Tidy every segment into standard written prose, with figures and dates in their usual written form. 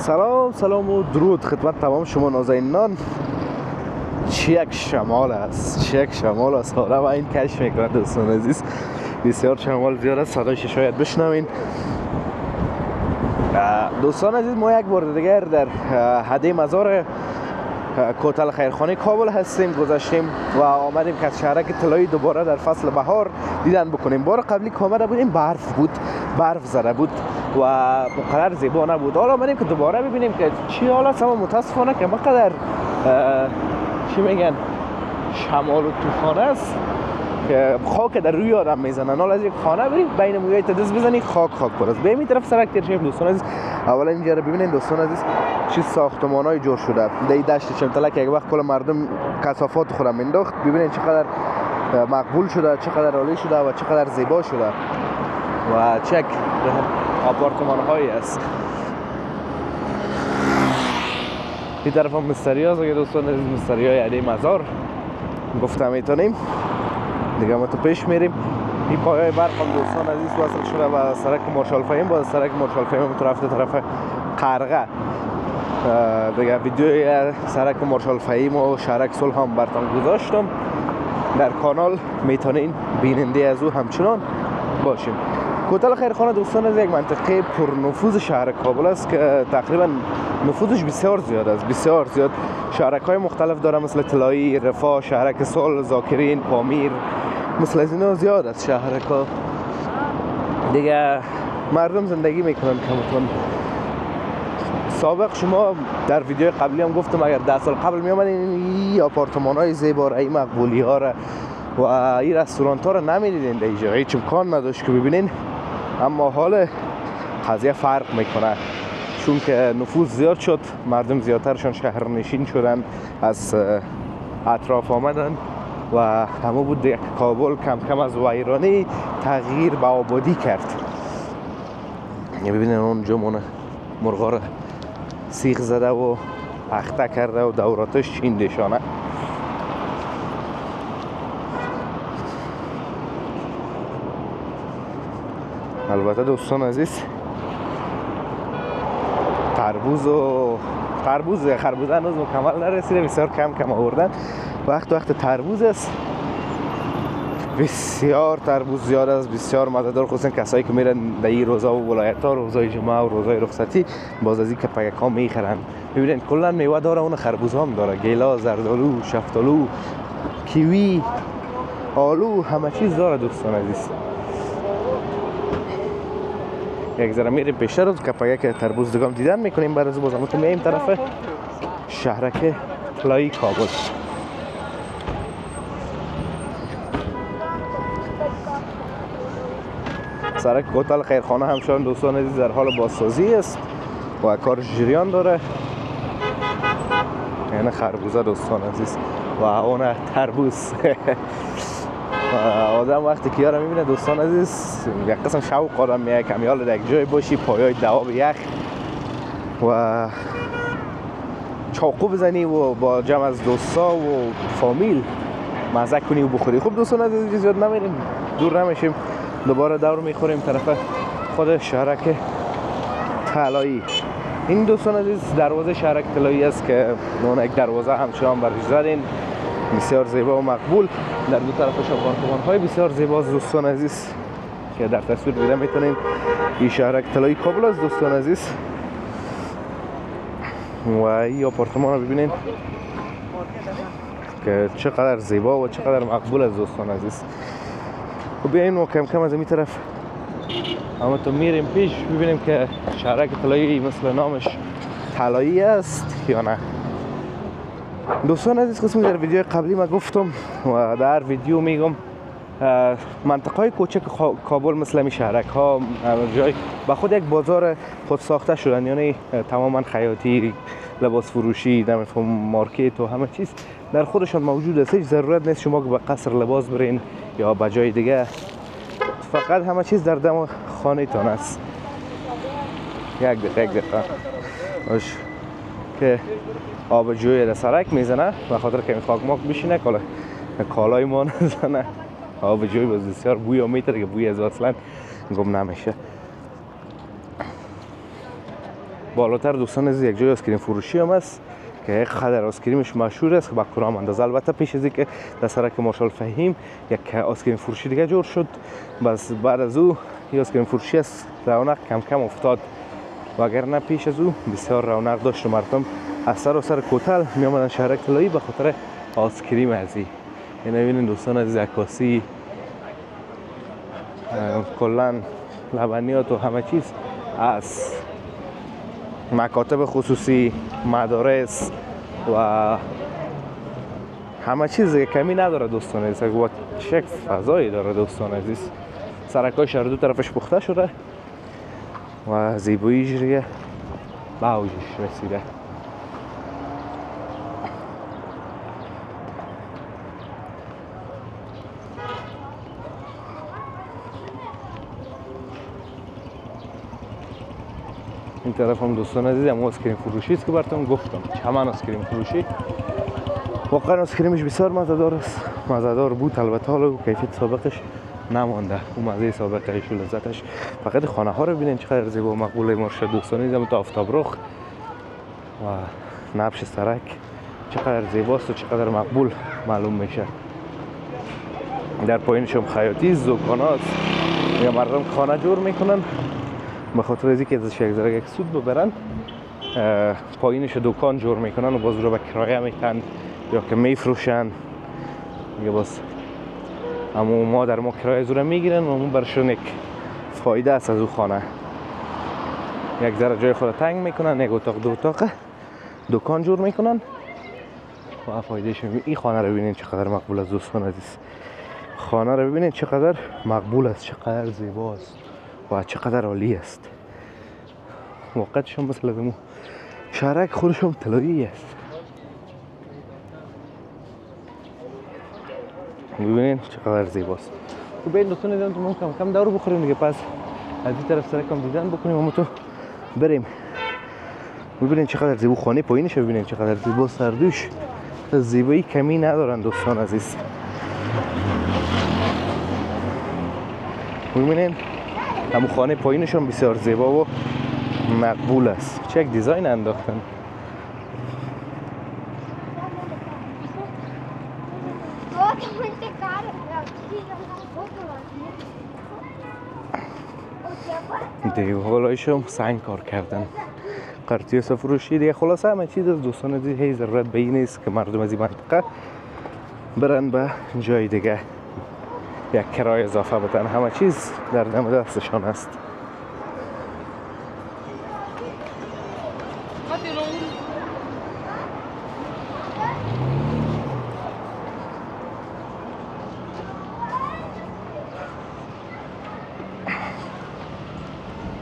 سلام و درود خدمت تمام شما نازنینان. چه یک شمال است حالا و این کشف میکنه دوستان عزیز. بسیار شمال زیاد است، صدایش شاید بشنوین. دوستان عزیز، ما یک بار دیگر در حده مزار کوتل خیرخانه کابل هستیم. گذاشتیم و آمدیم که شهرک طلایی دوباره در فصل بهار دیدن بکنیم. بار قبلی که آمده بودیم برف زده بود و مقدر زیبا نبود. حالا آمدیم که دوباره ببینیم که چی حال است. اما متاسفانه که مقدر چی میگن شمال و طوفان است که خاک در روی آدم میزنن. حالا از یک خانه بریم بین مویای تدز بزنی خاک پر است. به این طرف سرک تیر شیم دوستان عزیز. اولا اینجا رو ببینید دوستان عزیز، چه ساختمانای جور شده. در دشت چمتلک یک وقت کل مردم کثافات خودم انداخت. ببینید چقدر مقبول شده، چقدر عالی شده و چقدر زیبا شده و چک آپارتمان هایی است. این طرف هم مستری هست اگه دوستان عزیز، مستری های عده مزار گفتم میتونیم دیگه. ما تو پیش میریم. این پایه برق هم دوستان عزیز وصل شده و سرک مارشال فهیم. با سرک مارشال فهیم هم رفته طرف قرغه. دیگه ویدیوی سرک مارشال فهیم و شهرک صلح هم براتون گذاشتم در کانال، میتونین بیننده از او همچنان باشیم. کوتل خیرخانه دوستان از یک منطقه پرنفوذ شهر کابل است که تقریبا نفوذش بسیار زیاد است، بسیار زیاد. شهرک های مختلف داره مثل طلایی، رفاه، شهرک صلح، ذاکرین، پامیر، مثل از اینا زیاد است شهرک ها. دیگه مردم زندگی میکنن کمتون. سابق شما در ویدیو قبلی هم گفتم اگر 10 سال قبل می آمدین این آپارتمان های زیبا را، این مقبولی ها را و این رستورانت ها را نمیدیدین در اینجا، هیچ امکان نداشت که ببینین. اما حال قضیه فرق میکنه چون که نفوذ زیاد شد، مردم زیادترشان شهرنشین شدن، از اطراف آمدن و همه بود یک کابل کم کم از ویرانی تغییر به آبادی کرد. ببینین اونجا مرغا را سیخ زده و پخته کرده و دوراتش چیندشانه. البته دوستان عزیز خربوزه هنوز مکمل نرسیده، بسیار کم آوردن. وقت تربوز است، بسیار تربوز زیاد است، بسیار مزه‌دار، خصوصا کسایی که میرن در این روزا و ولایت‌ها، روزای جمعه و روزای رخصتی، باز از این کپک‌ها میخرن. ببینید کلا میوه داره، اون خربوزه هم داره، گیلاس، زردالو، شفتالو، کیوی، آلو، همه چیز داره دوستان عزیز. یک ذره میریم پیشتر از کپک تربوز دیگه هم دیدن میکنیم. بعد از باز هم میایم طرف شهرک طلایی کابل. سرک کوتل خیرخانه همچنان دوستان عزیز در حال بازسازی است و کارش جریان داره. یعنی خربوزه دوستان عزیز و اون تربوز. آدم وقتی که یارو میبینه دوستان عزیز یک قسم شوق آدم میاد که میال در یک جای باشی پایای دواب یخ و چاقو بزنی و با جمع از دوستا و فامیل مزه کنی و بخوری. خب دوستان عزیز زیاد نمیریم، دور نمیشیم، دوباره دور میخوریم طرف خود شهرک طلایی. این دوستان عزیز دروازه شهرک طلایی است که اون یک دروازه همچنان برش زدین، بسیار زیبا و مقبول. در دو طرفش آپارتمان های بسیار زیبا دوستان عزیز که در تصویر دیده میتونین. این شهرک طلایی کابل است دوستان عزیز و این آپارتمان رو ببینین که چقدر زیبا و چقدر مقبول است دوستان عزیز. و بیاییم و کم کم از این طرف اما تو میریم پیش ببینیم که شهرک طلایی مثل نامش طلایی است یا نه. دوستان عزیز قسمی در ویدیو قبلی ما گفتم و در ویدیو میگم منطقه های کوچک کابل مثل می شهرک ها جای با خود یک بازار خود ساخته شدن، یعنی تماما خیاطی، لباس فروشی، مارکت و همه چیز در خودشان موجود است. هیچ ضرورت نیست شما که به قصر لباس برین یا به جای دیگه، فقط همه چیز در دم خانه تان است. یک دقیقه باش که آب جوی در سرک میزنه و خاطر که خاک ماک بشینه کالای ما نزنه. آب جوی بسیار بوی ها میتره که بوی از اصلا گم نمیشه. بالاتر دوستان عزیز یک جای آیسکریم فروشی هم است که یک قدر آیسکریمش مشهور است که با کرام اندازه. البته پیش از اینکه در سرک مارشال فهیم یک آیسکریم فروشی دیگه جور شد، بس بعد از او این آیسکریم فروشی است رونق کم کم افتاد، وگرنه پیش از او بسیار رونق داشت و مردم از سر و سر کوتل می آمدن شهرک طلایی به خاطر آیسکریم ازی. این ببینید دوستان عزیز عکاسی، کلا لبنیات و همه چیز از مکاتب خصوصی، مدارس و همه چیز کمی نداره دوستان عزیز. و چه فضایی داره دوستان عزیز. سرکای شهر دو طرفش پخته شده و زیباییش دیگه به اوجش رسیده. این طرف هم دوستان عزیز هم آیسکریم فروشی است که براتون گفتم، چمن آیسکریم فروشی. واقعا آیسکریمش بسیار مزه‌دار است، مزه‌دار بود. البته حالا کیفیت سابقش نمانده، اون مزه سابقش و لذتش. فقط خانه ها رو ببینید چقدر زیبا و مقبول مرشد دوستان عزیز. تا آفتاب رخ و نبش سرک چقدر زیباست و چقدر مقبول معلوم میشه. در پایینش هم خیاطی، دکانات یا مردم خانه جور میکنن به خاطر از اینکه ازش یک ذره یک سود ببرن. پایینش دکان جور میکنن و باز رو به کرایه میتن یا که میفروشن یا باز اما ما در ما کرایه زوره میگیرن و اون برشون یک فایده است از او خانه. یک ذره جای خود تنگ میکنن، یک اتاق دو اتاق دکان جور میکنن و فایدهش میبینید. این خانه رو ببینید چقدر مقبول است دوستان عزیز. خانه رو ببینید چقدر مقبول است، چقدر زیباست و چقدر عالی است. واقعیتش هم مثل دمو شهرک خودش هم طلایی است. ببینید چقدر زیباست. و ببین دوستان عزیزم تو کم کم دور بخوریم دیگه، پس از این طرف سرکم دیدن بکنیم و تو بریم. ببینید چقدر زیبا خانه پایینش، ببینید چقدر زیبا سردوش، زیبایی کمی ندارن دوستان عزیز. ببینید همون خانه پایینش هم بسیار زیبا و مقبول است. چه یک دیزاین انداختن. دیوالایش هم سنگ کار کردن، قرطیس فروشی دیگه. خلاصه همه چیز از دوستان عزیز هی ضرورت به این نیست که مردم از این منطقه برن به جای دیگه یک کرایه اضافه بدن. همه چیز در دم دستشان است.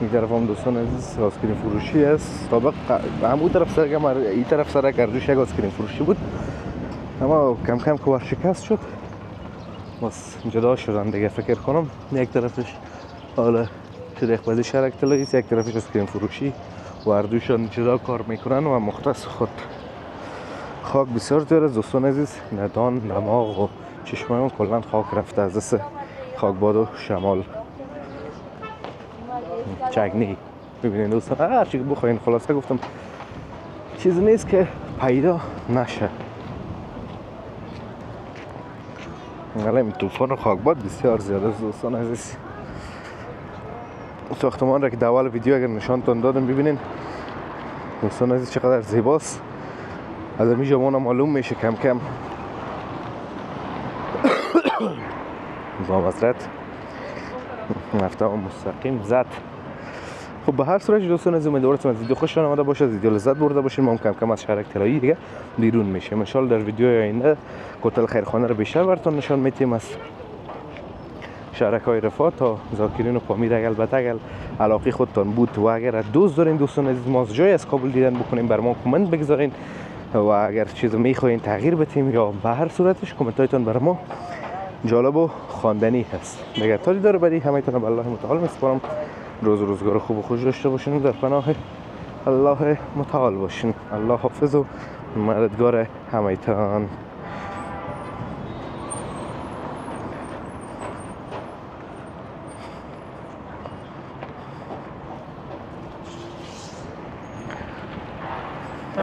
این طرف هم دوستان عزیز آیسکریم فروشی است. سابق همون طرف سرک هم این طرف سرک اردوش یک آیسکریم فروشی بود، اما کم کم که ورشکست شد بس جدا شدن دیگه. فکر کنم یک طرفش حالا شریخ بازی شهرک طلایی است، یک طرفش آیسکریم فروشی و اردوشان جدا کار میکنن و مختص خود. خاک بسیار داره دوستان عزیز، ندان دماغ و چشمای کلا خاک رفته از دست خاک باد و شمال. چگنی ببینید دوستان، هر چی که بخواین خلاصه گفتم چیزی نیست که پیدا نشه. الان طوفان و خاکباد بسیار زیاده است دوستان عزیز. ساختمان را که در اول ویدیو اگر نشانتون دادم ببینین دوستان عزیز چقدر زیباست. از همین جمعه معلوم میشه کم کم با وزرت نفته و مستقیم زد. خب به هر صورت دوستان عزیز امیدوارم از ویدیو خوشتون آمده باشه، از ویدیو لذت برده باشین. ما هم کم کم از شهرک طلایی دیگه بیرون میشیم ان شاء الله. در ویدیو آینده کوتل خیرخانه رو بیشتر براتون نشان میدیم از شهرک های رفاه تا ذاکرین و پامیر. البته اگر علاقه خودتان بود و اگر دوست دارین دوستان عزیز ما جای از کابل دیدن بکنیم بر ما کامنت بگذارین و اگر چیزی میخواین تغییر بدیم یا به هر صورتش کامنت هایتون بر ما جالب و خواندنی هست. دیگه تا دیدار بعدی همتون به الله متعال میسپارم. روزگار خوب و خوش داشته باشین و در پناه الله متعال باشین. الله حافظ و مددگار همتان.